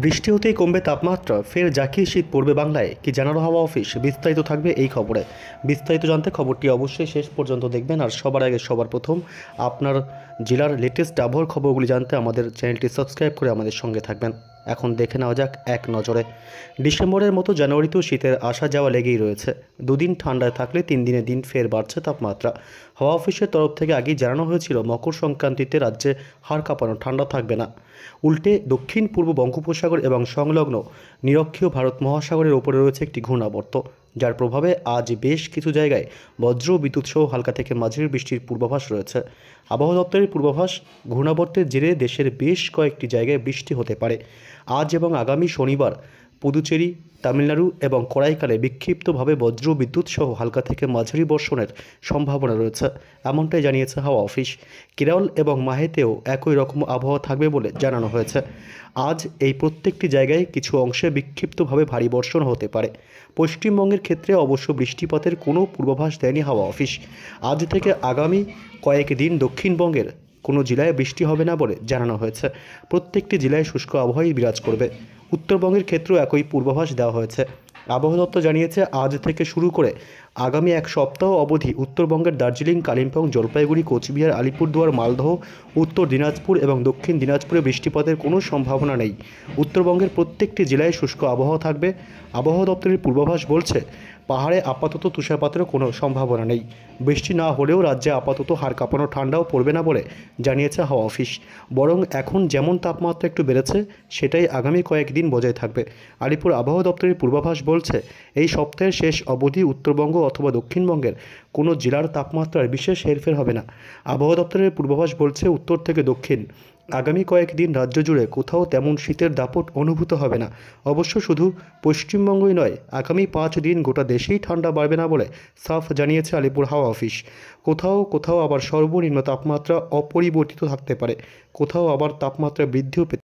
বৃষ্টি হতেই কমবে তাপমাত্রা, ফের জাঁকিয়ে শীত পড়বে বাংলায়, কি জানানো হাওয়া অফিস? বিস্তারিত থাকবে এই খবরে। বিস্তারিত জানতে খবরটি অবশ্যই শেষ পর্যন্ত দেখবেন। আর সবার আগে সবার প্রথম আপনার জেলার লেটেস্ট আবহাওয়ার খবরগুলি জানতে আমাদের চ্যানেলটি সাবস্ক্রাইব করে আমাদের সঙ্গে থাকবেন। এখন দেখে নেওয়া যাক এক নজরে। ডিসেম্বরের মতো জানুয়ারিতেও শীতের আসা যাওয়া লেগেই রয়েছে। দুদিন ঠান্ডায় থাকলে 3 দিনে দিন ফের বাড়ছে তাপমাত্রা। হাওয়া অফিসের তরফ থেকে আগেই জানানো হয়েছিল মকর সংক্রান্তিতে রাজ্যে হাড় কাঁপানো ঠান্ডা থাকবে না। উল্টে দক্ষিণ পূর্ব বঙ্গোপসাগর এবং সংলগ্ন নিরক্ষীয় ভারত মহাসাগরের ওপরে রয়েছে একটি ঘূর্ণাবর্ত, যার প্রভাবে আজ বেশ কিছু জায়গায় বজ্র বিদ্যুৎ সহ হালকা থেকে মাঝারি বৃষ্টির পূর্বাভাস রয়েছে। আবহাওয়া দপ্তরের পূর্বাভাস, ঘূর্ণাবর্তের জেরে দেশের বেশ কয়েকটি জায়গায় বৃষ্টি হতে পারে। আজ এবং আগামী শনিবার পুদুচেরি, তামিলনাড়ু এবং করাইকালে বিক্ষিপ্তভাবে বজ্র বিদ্যুৎ সহ হালকা থেকে মাঝারি বর্ষণের সম্ভাবনা রয়েছে, এমনটাই জানিয়েছে হাওয়া অফিস। কেরল এবং মাহেতেও একই রকম আবহাওয়া থাকবে বলে জানানো হয়েছে। আজ এই প্রত্যেকটি জায়গায় কিছু অংশে বিক্ষিপ্তভাবে ভারী বর্ষণ হতে পারে। পশ্চিমবঙ্গের ক্ষেত্রে অবশ্য বৃষ্টিপাতের কোনো পূর্বাভাস দেয়নি হাওয়া অফিস। আজ থেকে আগামী কয়েকদিন দক্ষিণবঙ্গের কোনো জেলায় বৃষ্টি হবে না বলে জানানো হয়েছে। প্রত্যেকটি জেলায় শুষ্ক আবহাওয়াই বিরাজ করবে। উত্তরবঙ্গের ক্ষেত্রেও একই পূর্বাভাস দেওয়া হয়েছে। আবহাওয়া দপ্তর জানিয়েছে, আজ থেকে শুরু করে আগামী এক সপ্তাহ অবধি উত্তরবঙ্গের দার্জিলিং, কালিম্পং, জলপাইগুড়ি, কোচবিহার, আলিপুরদুয়ার, মালদহ, উত্তর দিনাজপুর এবং দক্ষিণ দিনাজপুরে বৃষ্টিপাতের কোনো সম্ভাবনা নেই। উত্তরবঙ্গের প্রত্যেকটি জেলায় শুষ্ক আবহাওয়া থাকবে। আবহাওয়া দপ্তরের পূর্বাভাস বলছে, পাহাড়ে আপাতত তুষারপাতেরও কোনো সম্ভাবনা নেই। বৃষ্টি না হলেও রাজ্যে আপাতত হাড় কাঁপানো ঠান্ডাও পড়বে না বলে জানিয়েছে হাওয়া অফিস। বরং এখন যেমন তাপমাত্রা একটু বেড়েছে, সেটাই আগামী কয়েকদিন বজায় থাকবে। আলিপুর আবহাওয়া দপ্তরের পূর্বাভাস বলছে, এই সপ্তাহের শেষ অবধি উত্তরবঙ্গ অথবা দক্ষিণবঙ্গের কোনো জেলার তাপমাত্রার বিশেষ হেরফের হবে না। আবহাওয়া দপ্তরের পূর্বাভাস বলছে, উত্তর থেকে দক্ষিণ আগামী কয়েকদিন রাজ্য জুড়ে কোথাও তেমন শীতের দাপট অনুভূত হবে না। অবশ্য শুধু পশ্চিমবঙ্গই নয়, আগামী 5 দিন গোটা দেশেই ঠান্ডা বাড়বে না বলে সাফ জানিয়েছে আলিপুর হাওয়া অফিস। কোথাও কোথাও আবার সর্বনিম্ন তাপমাত্রা অপরিবর্তিত থাকতে পারে, কোথাও আবার তাপমাত্রা বৃদ্ধিও পেতে